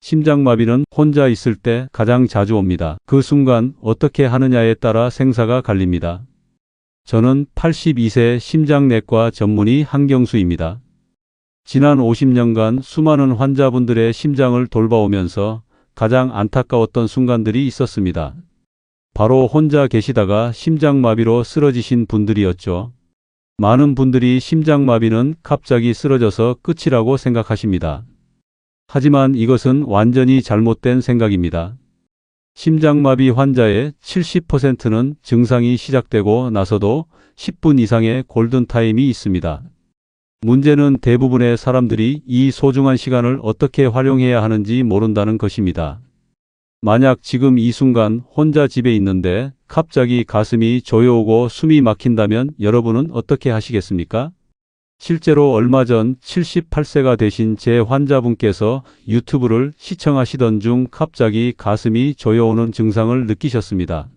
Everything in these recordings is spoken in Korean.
심장마비는 혼자 있을 때 가장 자주 옵니다. 그 순간 어떻게 하느냐에 따라 생사가 갈립니다. 저는 82세 심장내과 전문의 한경수입니다. 지난 50년간 수많은 환자분들의 심장을 돌봐오면서 가장 안타까웠던 순간들이 있었습니다. 바로 혼자 계시다가 심장마비로 쓰러지신 분들이었죠. 많은 분들이 심장마비는 갑자기 쓰러져서 끝이라고 생각하십니다. 하지만 이것은 완전히 잘못된 생각입니다. 심장마비 환자의 70%는 증상이 시작되고 나서도 10분 이상의 골든타임이 있습니다. 문제는 대부분의 사람들이 이 소중한 시간을 어떻게 활용해야 하는지 모른다는 것입니다. 만약 지금 이 순간 혼자 집에 있는데 갑자기 가슴이 조여오고 숨이 막힌다면 여러분은 어떻게 하시겠습니까? 실제로 얼마 전 78세가 되신 제 환자분께서 유튜브를 시청하시던 중 갑자기 가슴이 조여오는 증상을 느끼셨습니다.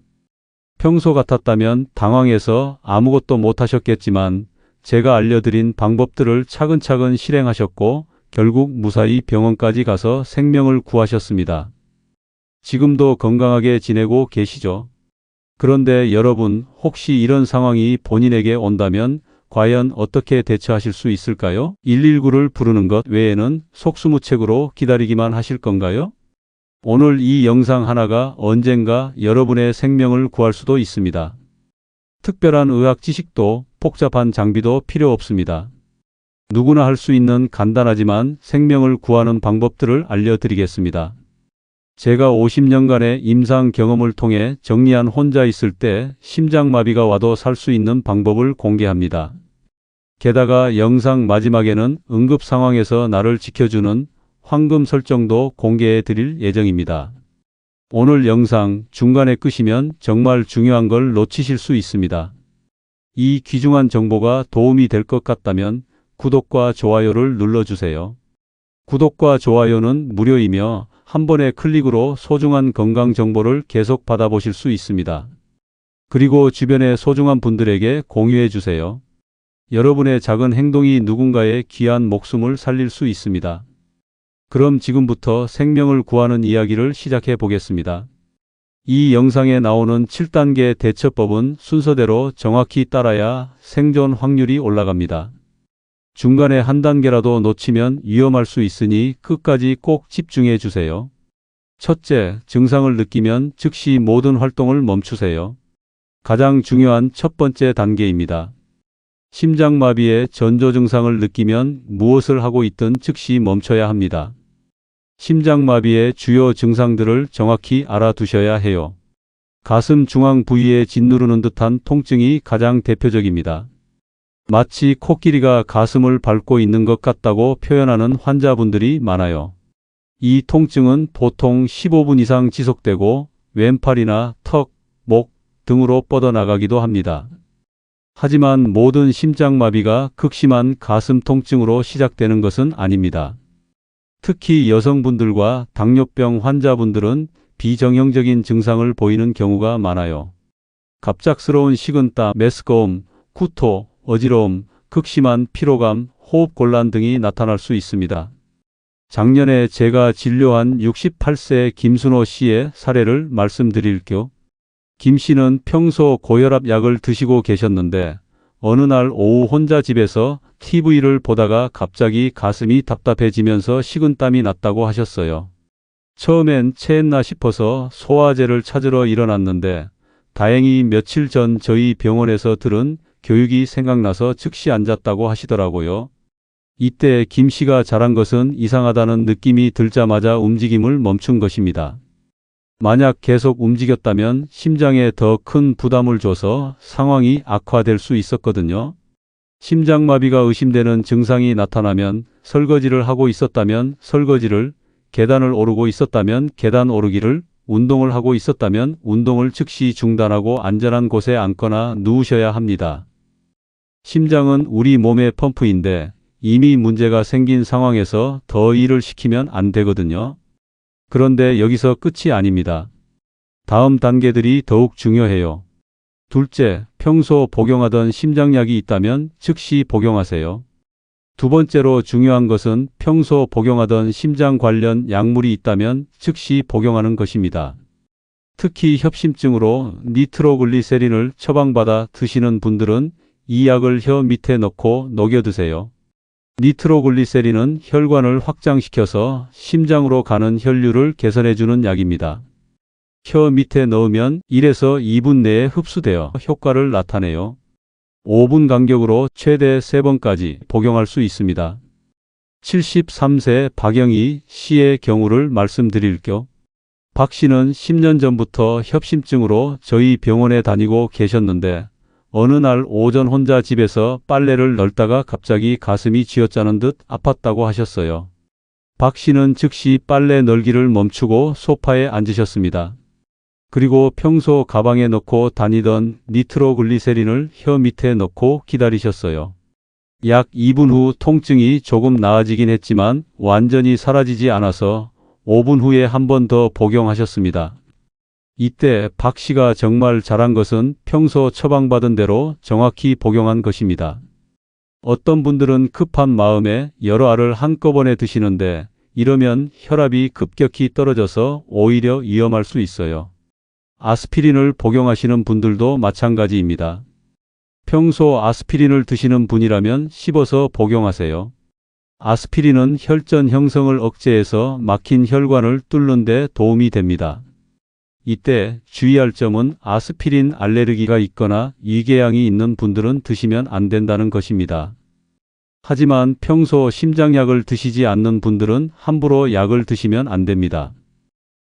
평소 같았다면 당황해서 아무것도 못하셨겠지만 제가 알려드린 방법들을 차근차근 실행하셨고 결국 무사히 병원까지 가서 생명을 구하셨습니다. 지금도 건강하게 지내고 계시죠? 그런데 여러분, 혹시 이런 상황이 본인에게 온다면 과연 어떻게 대처하실 수 있을까요? 119를 부르는 것 외에는 속수무책으로 기다리기만 하실 건가요? 오늘 이 영상 하나가 언젠가 여러분의 생명을 구할 수도 있습니다. 특별한 의학 지식도 복잡한 장비도 필요 없습니다. 누구나 할 수 있는 간단하지만 생명을 구하는 방법들을 알려드리겠습니다. 제가 50년간의 임상 경험을 통해 정리한 혼자 있을 때 심장마비가 와도 살 수 있는 방법을 공개합니다. 게다가 영상 마지막에는 응급 상황에서 나를 지켜주는 황금 설정도 공개해 드릴 예정입니다. 오늘 영상 중간에 끄시면 정말 중요한 걸 놓치실 수 있습니다. 이 귀중한 정보가 도움이 될 것 같다면 구독과 좋아요를 눌러주세요. 구독과 좋아요는 무료이며 한 번의 클릭으로 소중한 건강 정보를 계속 받아보실 수 있습니다. 그리고 주변의 소중한 분들에게 공유해 주세요. 여러분의 작은 행동이 누군가의 귀한 목숨을 살릴 수 있습니다. 그럼 지금부터 생명을 구하는 이야기를 시작해 보겠습니다. 이 영상에 나오는 7단계 대처법은 순서대로 정확히 따라야 생존 확률이 올라갑니다. 중간에 한 단계라도 놓치면 위험할 수 있으니 끝까지 꼭 집중해 주세요. 첫째, 증상을 느끼면 즉시 모든 활동을 멈추세요. 가장 중요한 첫 번째 단계입니다. 심장마비의 전조 증상을 느끼면 무엇을 하고 있든 즉시 멈춰야 합니다. 심장마비의 주요 증상들을 정확히 알아두셔야 해요. 가슴 중앙 부위에 짓누르는 듯한 통증이 가장 대표적입니다. 마치 코끼리가 가슴을 밟고 있는 것 같다고 표현하는 환자분들이 많아요. 이 통증은 보통 15분 이상 지속되고 왼팔이나 턱, 목 등으로 뻗어나가기도 합니다. 하지만 모든 심장마비가 극심한 가슴 통증으로 시작되는 것은 아닙니다. 특히 여성분들과 당뇨병 환자분들은 비정형적인 증상을 보이는 경우가 많아요. 갑작스러운 식은땀, 메스꺼움, 구토, 어지러움, 극심한 피로감, 호흡곤란 등이 나타날 수 있습니다. 작년에 제가 진료한 68세 김순호 씨의 사례를 말씀드릴게요. 김 씨는 평소 고혈압 약을 드시고 계셨는데 어느 날 오후 혼자 집에서 TV를 보다가 갑자기 가슴이 답답해지면서 식은땀이 났다고 하셨어요. 처음엔 체했나 싶어서 소화제를 찾으러 일어났는데 다행히 며칠 전 저희 병원에서 들은 교육이 생각나서 즉시 앉았다고 하시더라고요. 이때 김 씨가 잘한 것은 이상하다는 느낌이 들자마자 움직임을 멈춘 것입니다. 만약 계속 움직였다면 심장에 더 큰 부담을 줘서 상황이 악화될 수 있었거든요. 심장마비가 의심되는 증상이 나타나면 설거지를 하고 있었다면 설거지를, 계단을 오르고 있었다면 계단 오르기를, 운동을 하고 있었다면 운동을 즉시 중단하고 안전한 곳에 앉거나 누우셔야 합니다. 심장은 우리 몸의 펌프인데 이미 문제가 생긴 상황에서 더 일을 시키면 안 되거든요. 그런데 여기서 끝이 아닙니다. 다음 단계들이 더욱 중요해요. 둘째, 평소 복용하던 심장약이 있다면 즉시 복용하세요. 두 번째로 중요한 것은 평소 복용하던 심장 관련 약물이 있다면 즉시 복용하는 것입니다. 특히 협심증으로 니트로글리세린을 처방받아 드시는 분들은 이 약을 혀 밑에 넣고 녹여 드세요. 니트로글리세린은 혈관을 확장시켜서 심장으로 가는 혈류를 개선해주는 약입니다. 혀 밑에 넣으면 1에서 2분 내에 흡수되어 효과를 나타내요. 5분 간격으로 최대 3번까지 복용할 수 있습니다. 73세 박영희 씨의 경우를 말씀드릴게요. 박 씨는 10년 전부터 협심증으로 저희 병원에 다니고 계셨는데 어느 날 오전 혼자 집에서 빨래를 널다가 갑자기 가슴이 쥐어짜는 듯 아팠다고 하셨어요. 박 씨는 즉시 빨래 널기를 멈추고 소파에 앉으셨습니다. 그리고 평소 가방에 넣고 다니던 니트로글리세린을 혀 밑에 넣고 기다리셨어요. 약 2분 후 통증이 조금 나아지긴 했지만 완전히 사라지지 않아서 5분 후에 한 번 더 복용하셨습니다. 이때 박 씨가 정말 잘한 것은 평소 처방받은 대로 정확히 복용한 것입니다. 어떤 분들은 급한 마음에 여러 알을 한꺼번에 드시는데 이러면 혈압이 급격히 떨어져서 오히려 위험할 수 있어요. 아스피린을 복용하시는 분들도 마찬가지입니다. 평소 아스피린을 드시는 분이라면 씹어서 복용하세요. 아스피린은 혈전 형성을 억제해서 막힌 혈관을 뚫는 데 도움이 됩니다. 이때 주의할 점은 아스피린 알레르기가 있거나 위궤양이 있는 분들은 드시면 안 된다는 것입니다. 하지만 평소 심장약을 드시지 않는 분들은 함부로 약을 드시면 안 됩니다.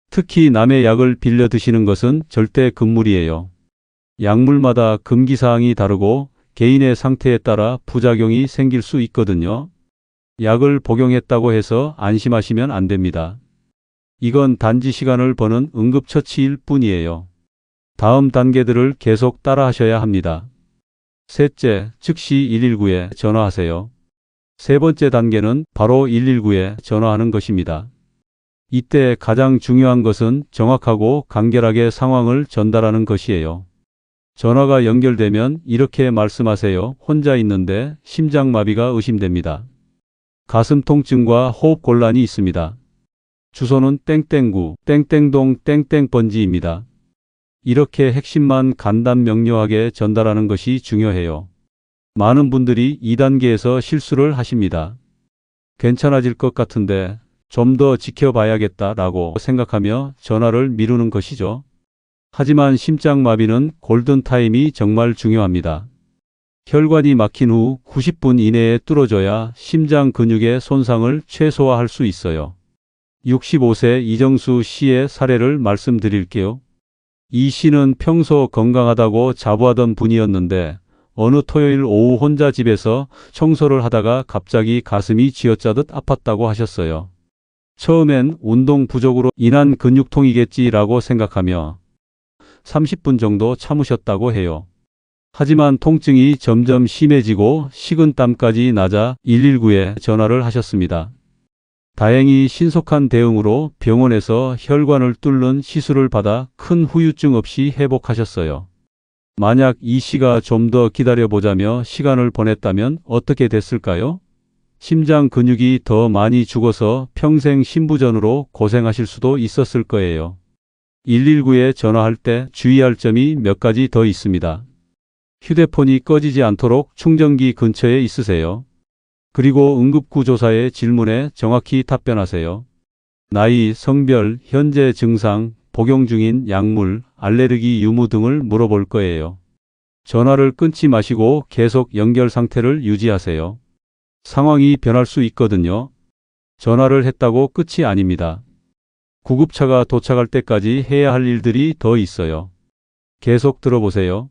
특히 남의 약을 빌려 드시는 것은 절대 금물이에요. 약물마다 금기사항이 다르고 개인의 상태에 따라 부작용이 생길 수 있거든요. 약을 복용했다고 해서 안심하시면 안 됩니다. 이건 단지 시간을 버는 응급처치일 뿐이에요. 다음 단계들을 계속 따라 하셔야 합니다. 셋째, 즉시 119에 전화하세요. 세 번째 단계는 바로 119에 전화하는 것입니다. 이때 가장 중요한 것은 정확하고 간결하게 상황을 전달하는 것이에요. 전화가 연결되면 이렇게 말씀하세요. 혼자 있는데 심장마비가 의심됩니다. 가슴 통증과 호흡 곤란이 있습니다. 주소는 땡땡구, 땡땡동, 땡땡번지입니다. 이렇게 핵심만 간단 명료하게 전달하는 것이 중요해요. 많은 분들이 2단계에서 실수를 하십니다. 괜찮아질 것 같은데 좀 더 지켜봐야겠다라고 생각하며 전화를 미루는 것이죠. 하지만 심장마비는 골든타임이 정말 중요합니다. 혈관이 막힌 후 90분 이내에 뚫어줘야 심장 근육의 손상을 최소화할 수 있어요. 65세 이정수 씨의 사례를 말씀드릴게요. 이 씨는 평소 건강하다고 자부하던 분이었는데 어느 토요일 오후 혼자 집에서 청소를 하다가 갑자기 가슴이 쥐어짜듯 아팠다고 하셨어요. 처음엔 운동 부족으로 인한 근육통이겠지라고 생각하며 30분 정도 참으셨다고 해요. 하지만 통증이 점점 심해지고 식은땀까지 나자 119에 전화를 하셨습니다. 다행히 신속한 대응으로 병원에서 혈관을 뚫는 시술을 받아 큰 후유증 없이 회복하셨어요. 만약 이 씨가 좀 더 기다려보자며 시간을 보냈다면 어떻게 됐을까요? 심장 근육이 더 많이 죽어서 평생 심부전으로 고생하실 수도 있었을 거예요. 119에 전화할 때 주의할 점이 몇 가지 더 있습니다. 휴대폰이 꺼지지 않도록 충전기 근처에 있으세요. 그리고 응급구조사의 질문에 정확히 답변하세요. 나이, 성별, 현재 증상, 복용 중인 약물, 알레르기 유무 등을 물어볼 거예요. 전화를 끊지 마시고 계속 연결 상태를 유지하세요. 상황이 변할 수 있거든요. 전화를 했다고 끝이 아닙니다. 구급차가 도착할 때까지 해야 할 일들이 더 있어요. 계속 들어보세요.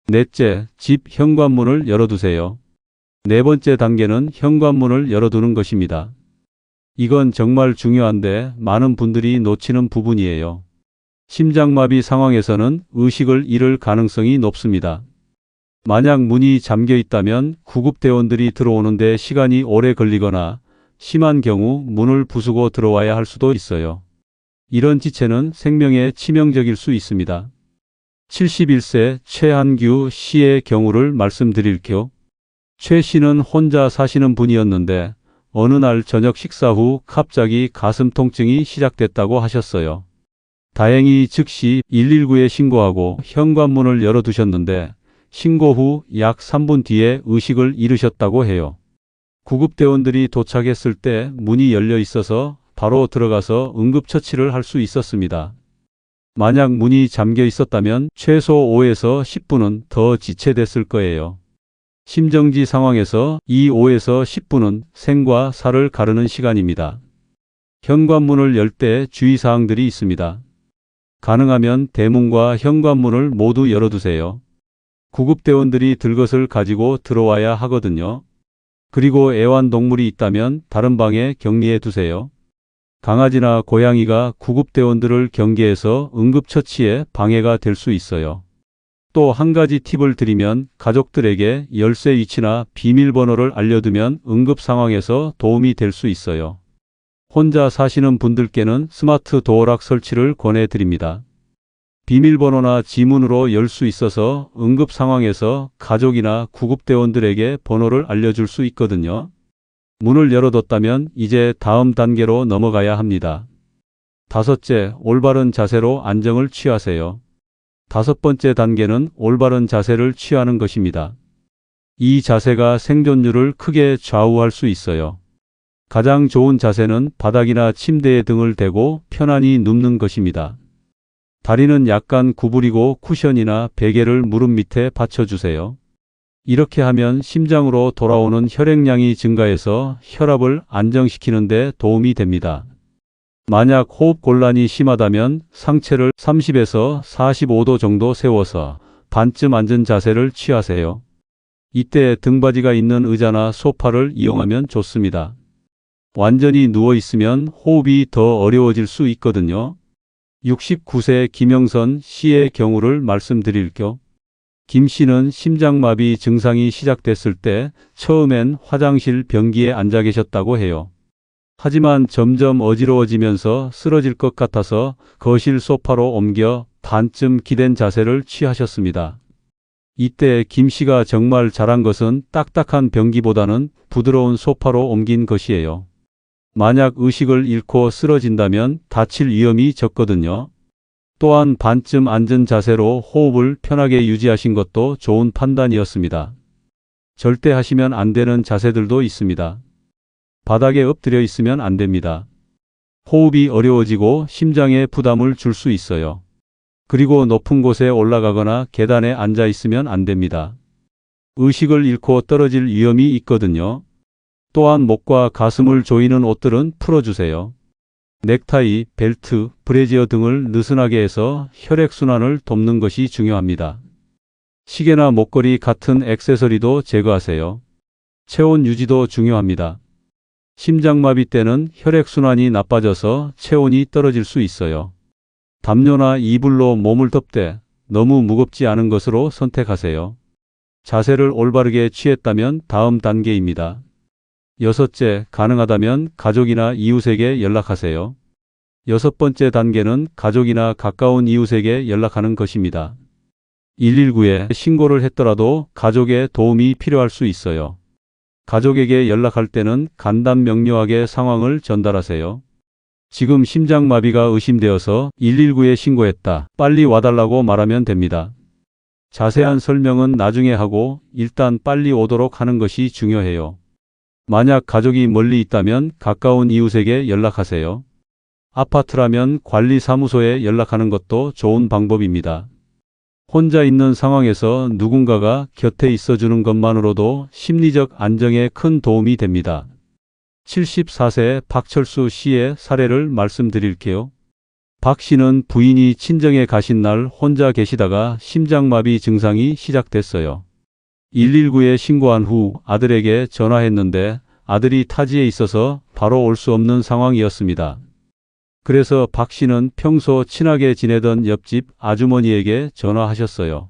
넷째, 집 현관문을 열어두세요. 네 번째 단계는 현관문을 열어두는 것입니다. 이건 정말 중요한데 많은 분들이 놓치는 부분이에요. 심장마비 상황에서는 의식을 잃을 가능성이 높습니다. 만약 문이 잠겨 있다면 구급대원들이 들어오는데 시간이 오래 걸리거나 심한 경우 문을 부수고 들어와야 할 수도 있어요. 이런 지체는 생명에 치명적일 수 있습니다. 71세 최한규 씨의 경우를 말씀드릴게요. 최 씨는 혼자 사시는 분이었는데 어느 날 저녁 식사 후 갑자기 가슴 통증이 시작됐다고 하셨어요. 다행히 즉시 119에 신고하고 현관문을 열어두셨는데 신고 후 약 3분 뒤에 의식을 잃으셨다고 해요. 구급대원들이 도착했을 때 문이 열려 있어서 바로 들어가서 응급처치를 할 수 있었습니다. 만약 문이 잠겨 있었다면 최소 5에서 10분은 더 지체됐을 거예요. 심정지 상황에서 이 5에서 10분은 생과 사를 가르는 시간입니다. 현관문을 열 때 주의사항들이 있습니다. 가능하면 대문과 현관문을 모두 열어두세요. 구급대원들이 들것을 가지고 들어와야 하거든요. 그리고 애완동물이 있다면 다른 방에 격리해 두세요. 강아지나 고양이가 구급대원들을 경계해서 응급처치에 방해가 될 수 있어요. 또 한 가지 팁을 드리면 가족들에게 열쇠 위치나 비밀번호를 알려두면 응급 상황에서 도움이 될 수 있어요. 혼자 사시는 분들께는 스마트 도어락 설치를 권해드립니다. 비밀번호나 지문으로 열 수 있어서 응급 상황에서 가족이나 구급대원들에게 번호를 알려줄 수 있거든요. 문을 열어뒀다면 이제 다음 단계로 넘어가야 합니다. 다섯째, 올바른 자세로 안정을 취하세요. 다섯 번째 단계는 올바른 자세를 취하는 것입니다. 이 자세가 생존율을 크게 좌우할 수 있어요. 가장 좋은 자세는 바닥이나 침대에 등을 대고 편안히 눕는 것입니다. 다리는 약간 구부리고 쿠션이나 베개를 무릎 밑에 받쳐주세요. 이렇게 하면 심장으로 돌아오는 혈액량이 증가해서 혈압을 안정시키는 데 도움이 됩니다. 만약 호흡 곤란이 심하다면 상체를 30에서 45도 정도 세워서 반쯤 앉은 자세를 취하세요. 이때 등받이가 있는 의자나 소파를 이용하면 좋습니다. 완전히 누워 있으면 호흡이 더 어려워질 수 있거든요. 69세 김영선 씨의 경우를 말씀드릴게요. 김 씨는 심장마비 증상이 시작됐을 때 처음엔 화장실 변기에 앉아 계셨다고 해요. 하지만 점점 어지러워지면서 쓰러질 것 같아서 거실 소파로 옮겨 반쯤 기댄 자세를 취하셨습니다. 이때 김 씨가 정말 잘한 것은 딱딱한 변기보다는 부드러운 소파로 옮긴 것이에요. 만약 의식을 잃고 쓰러진다면 다칠 위험이 적거든요. 또한 반쯤 앉은 자세로 호흡을 편하게 유지하신 것도 좋은 판단이었습니다. 절대 하시면 안 되는 자세들도 있습니다. 바닥에 엎드려 있으면 안 됩니다. 호흡이 어려워지고 심장에 부담을 줄 수 있어요. 그리고 높은 곳에 올라가거나 계단에 앉아 있으면 안 됩니다. 의식을 잃고 떨어질 위험이 있거든요. 또한 목과 가슴을 조이는 옷들은 풀어주세요. 넥타이, 벨트, 브래지어 등을 느슨하게 해서 혈액순환을 돕는 것이 중요합니다. 시계나 목걸이 같은 액세서리도 제거하세요. 체온 유지도 중요합니다. 심장마비 때는 혈액순환이 나빠져서 체온이 떨어질 수 있어요. 담요나 이불로 몸을 덮되 너무 무겁지 않은 것으로 선택하세요. 자세를 올바르게 취했다면 다음 단계입니다. 여섯째, 가능하다면 가족이나 이웃에게 연락하세요. 여섯 번째 단계는 가족이나 가까운 이웃에게 연락하는 것입니다. 119에 신고를 했더라도 가족의 도움이 필요할 수 있어요. 가족에게 연락할 때는 간단 명료하게 상황을 전달하세요. 지금 심장마비가 의심되어서 119에 신고했다. 빨리 와달라고 말하면 됩니다. 자세한 설명은 나중에 하고 일단 빨리 오도록 하는 것이 중요해요. 만약 가족이 멀리 있다면 가까운 이웃에게 연락하세요. 아파트라면 관리사무소에 연락하는 것도 좋은 방법입니다. 혼자 있는 상황에서 누군가가 곁에 있어주는 것만으로도 심리적 안정에 큰 도움이 됩니다. 74세 박철수 씨의 사례를 말씀드릴게요. 박 씨는 부인이 친정에 가신 날 혼자 계시다가 심장마비 증상이 시작됐어요. 119에 신고한 후 아들에게 전화했는데 아들이 타지에 있어서 바로 올 수 없는 상황이었습니다. 그래서 박 씨는 평소 친하게 지내던 옆집 아주머니에게 전화하셨어요.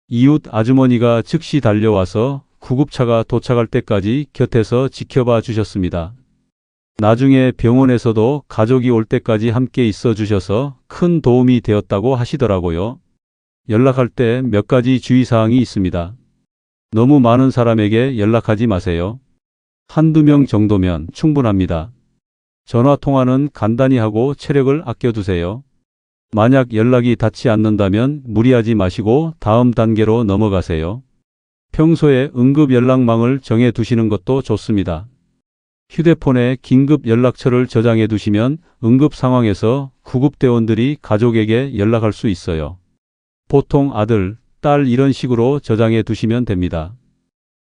이웃 아주머니가 즉시 달려와서 구급차가 도착할 때까지 곁에서 지켜봐 주셨습니다. 나중에 병원에서도 가족이 올 때까지 함께 있어 주셔서 큰 도움이 되었다고 하시더라고요. 연락할 때 몇 가지 주의사항이 있습니다. 너무 많은 사람에게 연락하지 마세요. 한두 명 정도면 충분합니다. 전화 통화는 간단히 하고 체력을 아껴두세요. 만약 연락이 닿지 않는다면 무리하지 마시고 다음 단계로 넘어가세요. 평소에 응급 연락망을 정해 두시는 것도 좋습니다. 휴대폰에 긴급 연락처를 저장해 두시면 응급 상황에서 구급대원들이 가족에게 연락할 수 있어요. 보통 아들, 딸 이런 식으로 저장해 두시면 됩니다.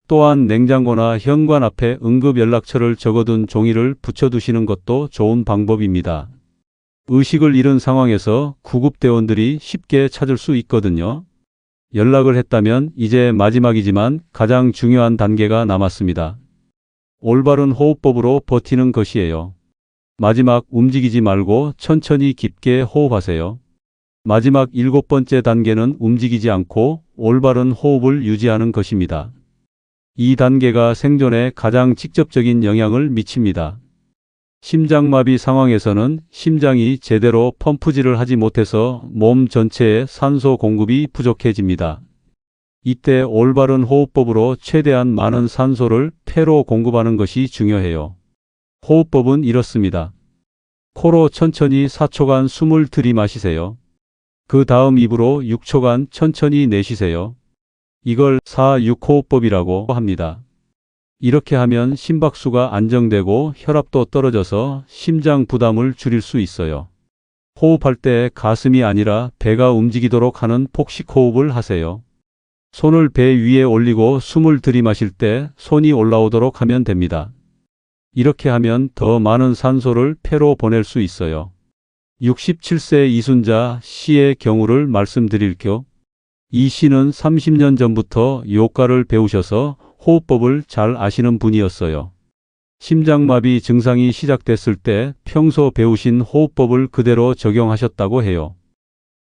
또한 냉장고나 현관 앞에 응급 연락처를 적어둔 종이를 붙여두시는 것도 좋은 방법입니다. 의식을 잃은 상황에서 구급대원들이 쉽게 찾을 수 있거든요. 연락을 했다면 이제 마지막이지만 가장 중요한 단계가 남았습니다. 올바른 호흡법으로 버티는 것이에요. 마지막 움직이지 말고 천천히 깊게 호흡하세요. 마지막 7번째 단계는 움직이지 않고 올바른 호흡을 유지하는 것입니다. 이 단계가 생존에 가장 직접적인 영향을 미칩니다. 심장마비 상황에서는 심장이 제대로 펌프질을 하지 못해서 몸 전체에 산소 공급이 부족해집니다. 이때 올바른 호흡법으로 최대한 많은 산소를 폐로 공급하는 것이 중요해요. 호흡법은 이렇습니다. 코로 천천히 4초간 숨을 들이마시세요. 그 다음 입으로 6초간 천천히 내쉬세요. 이걸 4-6호흡법이라고 합니다. 이렇게 하면 심박수가 안정되고 혈압도 떨어져서 심장 부담을 줄일 수 있어요. 호흡할 때 가슴이 아니라 배가 움직이도록 하는 복식호흡을 하세요. 손을 배 위에 올리고 숨을 들이마실 때 손이 올라오도록 하면 됩니다. 이렇게 하면 더 많은 산소를 폐로 보낼 수 있어요. 67세 이순자 씨의 경우를 말씀드릴게요. 이 씨는 30년 전부터 요가를 배우셔서 호흡법을 잘 아시는 분이었어요. 심장마비 증상이 시작됐을 때 평소 배우신 호흡법을 그대로 적용하셨다고 해요.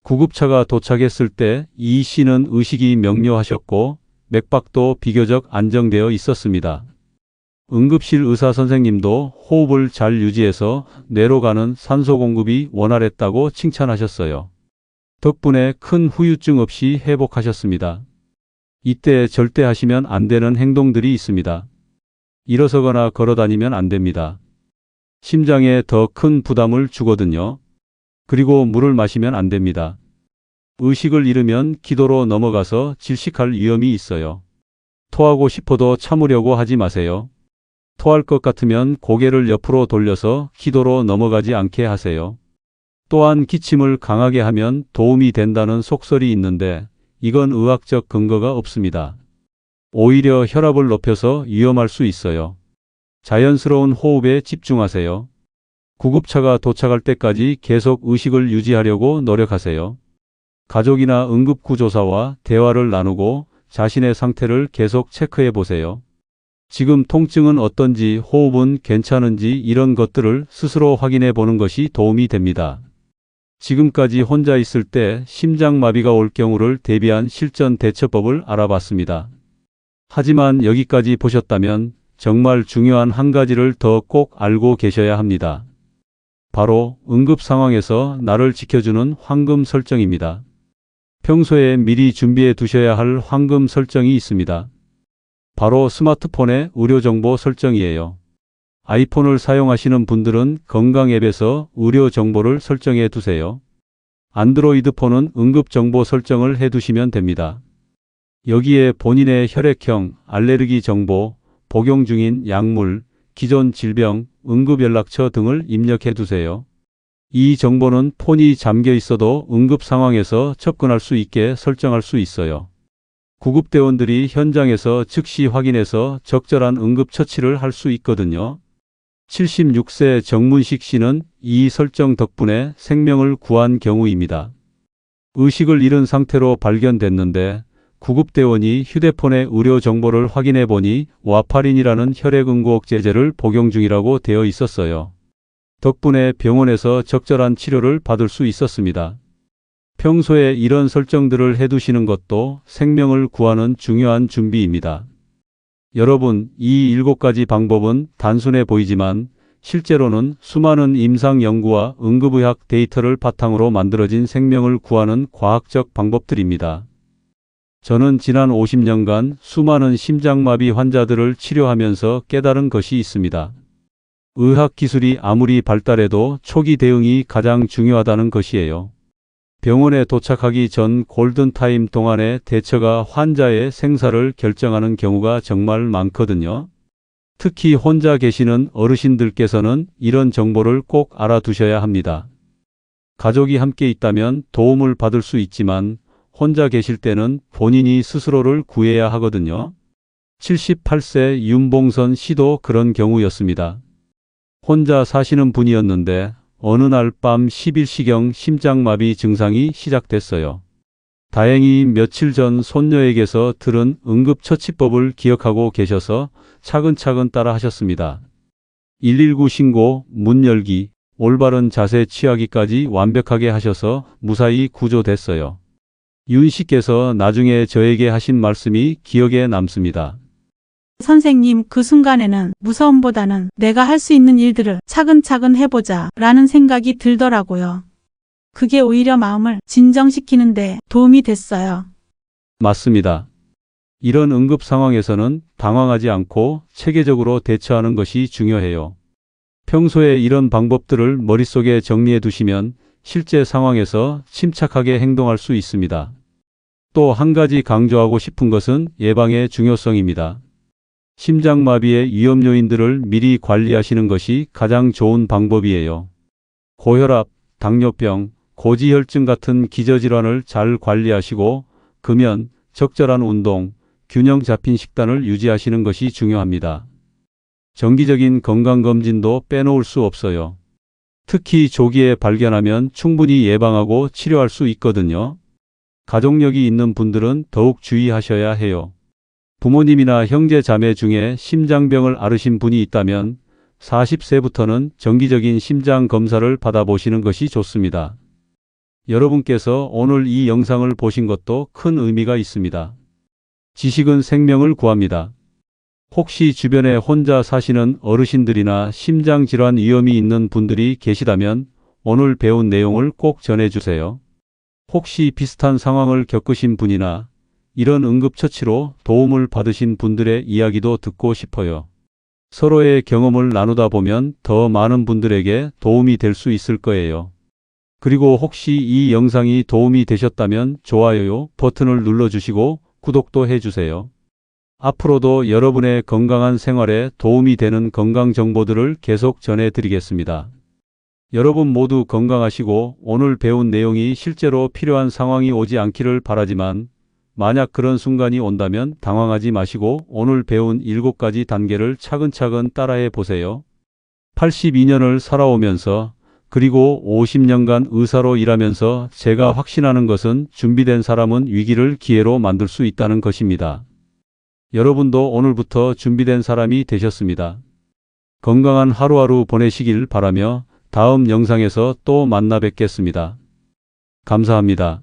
구급차가 도착했을 때 이 씨는 의식이 명료하셨고 맥박도 비교적 안정되어 있었습니다. 응급실 의사 선생님도 호흡을 잘 유지해서 뇌로 가는 산소 공급이 원활했다고 칭찬하셨어요. 덕분에 큰 후유증 없이 회복하셨습니다. 이때 절대 하시면 안 되는 행동들이 있습니다. 일어서거나 걸어다니면 안 됩니다. 심장에 더 큰 부담을 주거든요. 그리고 물을 마시면 안 됩니다. 의식을 잃으면 기도로 넘어가서 질식할 위험이 있어요. 토하고 싶어도 참으려고 하지 마세요. 토할 것 같으면 고개를 옆으로 돌려서 기도로 넘어가지 않게 하세요. 또한 기침을 강하게 하면 도움이 된다는 속설이 있는데 이건 의학적 근거가 없습니다. 오히려 혈압을 높여서 위험할 수 있어요. 자연스러운 호흡에 집중하세요. 구급차가 도착할 때까지 계속 의식을 유지하려고 노력하세요. 가족이나 응급구조사와 대화를 나누고 자신의 상태를 계속 체크해 보세요. 지금 통증은 어떤지, 호흡은 괜찮은지 이런 것들을 스스로 확인해 보는 것이 도움이 됩니다. 지금까지 혼자 있을 때 심장마비가 올 경우를 대비한 실전 대처법을 알아봤습니다. 하지만 여기까지 보셨다면 정말 중요한 한 가지를 더 꼭 알고 계셔야 합니다. 바로 응급 상황에서 나를 지켜주는 황금 설정입니다. 평소에 미리 준비해 두셔야 할 황금 설정이 있습니다. 바로 스마트폰의 의료정보 설정이에요. 아이폰을 사용하시는 분들은 건강 앱에서 의료 정보를 설정해 두세요. 안드로이드 폰은 응급정보 설정을 해 두시면 됩니다. 여기에 본인의 혈액형, 알레르기 정보, 복용 중인 약물, 기존 질병, 응급연락처 등을 입력해 두세요. 이 정보는 폰이 잠겨 있어도 응급 상황에서 접근할 수 있게 설정할 수 있어요. 구급대원들이 현장에서 즉시 확인해서 적절한 응급처치를 할 수 있거든요. 76세 정문식 씨는 이 설정 덕분에 생명을 구한 경우입니다. 의식을 잃은 상태로 발견됐는데 구급대원이 휴대폰의 의료 정보를 확인해 보니 와파린이라는 혈액응고억제제를 복용 중이라고 되어 있었어요. 덕분에 병원에서 적절한 치료를 받을 수 있었습니다. 평소에 이런 설정들을 해두시는 것도 생명을 구하는 중요한 준비입니다. 여러분, 이 7가지 방법은 단순해 보이지만 실제로는 수많은 임상 연구와 응급의학 데이터를 바탕으로 만들어진 생명을 구하는 과학적 방법들입니다. 저는 지난 50년간 수많은 심장마비 환자들을 치료하면서 깨달은 것이 있습니다. 의학 기술이 아무리 발달해도 초기 대응이 가장 중요하다는 것이에요. 병원에 도착하기 전 골든타임 동안의 대처가 환자의 생사를 결정하는 경우가 정말 많거든요. 특히 혼자 계시는 어르신들께서는 이런 정보를 꼭 알아두셔야 합니다. 가족이 함께 있다면 도움을 받을 수 있지만 혼자 계실 때는 본인이 스스로를 구해야 하거든요. 78세 윤봉선 씨도 그런 경우였습니다. 혼자 사시는 분이었는데 어느 날 밤 11시경 심장마비 증상이 시작됐어요. 다행히 며칠 전 손녀에게서 들은 응급처치법을 기억하고 계셔서 차근차근 따라 하셨습니다. 119 신고, 문 열기, 올바른 자세 취하기까지 완벽하게 하셔서 무사히 구조됐어요. 윤 씨께서 나중에 저에게 하신 말씀이 기억에 남습니다. 선생님, 그 순간에는 무서움보다는 내가 할 수 있는 일들을 차근차근 해보자 라는 생각이 들더라고요. 그게 오히려 마음을 진정시키는데 도움이 됐어요. 맞습니다. 이런 응급 상황에서는 당황하지 않고 체계적으로 대처하는 것이 중요해요. 평소에 이런 방법들을 머릿속에 정리해 두시면 실제 상황에서 침착하게 행동할 수 있습니다. 또 한 가지 강조하고 싶은 것은 예방의 중요성입니다. 심장마비의 위험 요인들을 미리 관리하시는 것이 가장 좋은 방법이에요. 고혈압, 당뇨병, 고지혈증 같은 기저질환을 잘 관리하시고 금연, 적절한 운동, 균형 잡힌 식단을 유지하시는 것이 중요합니다. 정기적인 건강검진도 빼놓을 수 없어요. 특히 조기에 발견하면 충분히 예방하고 치료할 수 있거든요. 가족력이 있는 분들은 더욱 주의하셔야 해요. 부모님이나 형제 자매 중에 심장병을 앓으신 분이 있다면 40세부터는 정기적인 심장 검사를 받아보시는 것이 좋습니다. 여러분께서 오늘 이 영상을 보신 것도 큰 의미가 있습니다. 지식은 생명을 구합니다. 혹시 주변에 혼자 사시는 어르신들이나 심장질환 위험이 있는 분들이 계시다면 오늘 배운 내용을 꼭 전해주세요. 혹시 비슷한 상황을 겪으신 분이나 이런 응급처치로 도움을 받으신 분들의 이야기도 듣고 싶어요. 서로의 경험을 나누다 보면 더 많은 분들에게 도움이 될 수 있을 거예요. 그리고 혹시 이 영상이 도움이 되셨다면 좋아요 버튼을 눌러주시고 구독도 해주세요. 앞으로도 여러분의 건강한 생활에 도움이 되는 건강 정보들을 계속 전해드리겠습니다. 여러분 모두 건강하시고 오늘 배운 내용이 실제로 필요한 상황이 오지 않기를 바라지만 만약 그런 순간이 온다면 당황하지 마시고 오늘 배운 7가지 단계를 차근차근 따라해 보세요. 82년을 살아오면서 그리고 50년간 의사로 일하면서 제가 확신하는 것은 준비된 사람은 위기를 기회로 만들 수 있다는 것입니다. 여러분도 오늘부터 준비된 사람이 되셨습니다. 건강한 하루하루 보내시길 바라며 다음 영상에서 또 만나 뵙겠습니다. 감사합니다.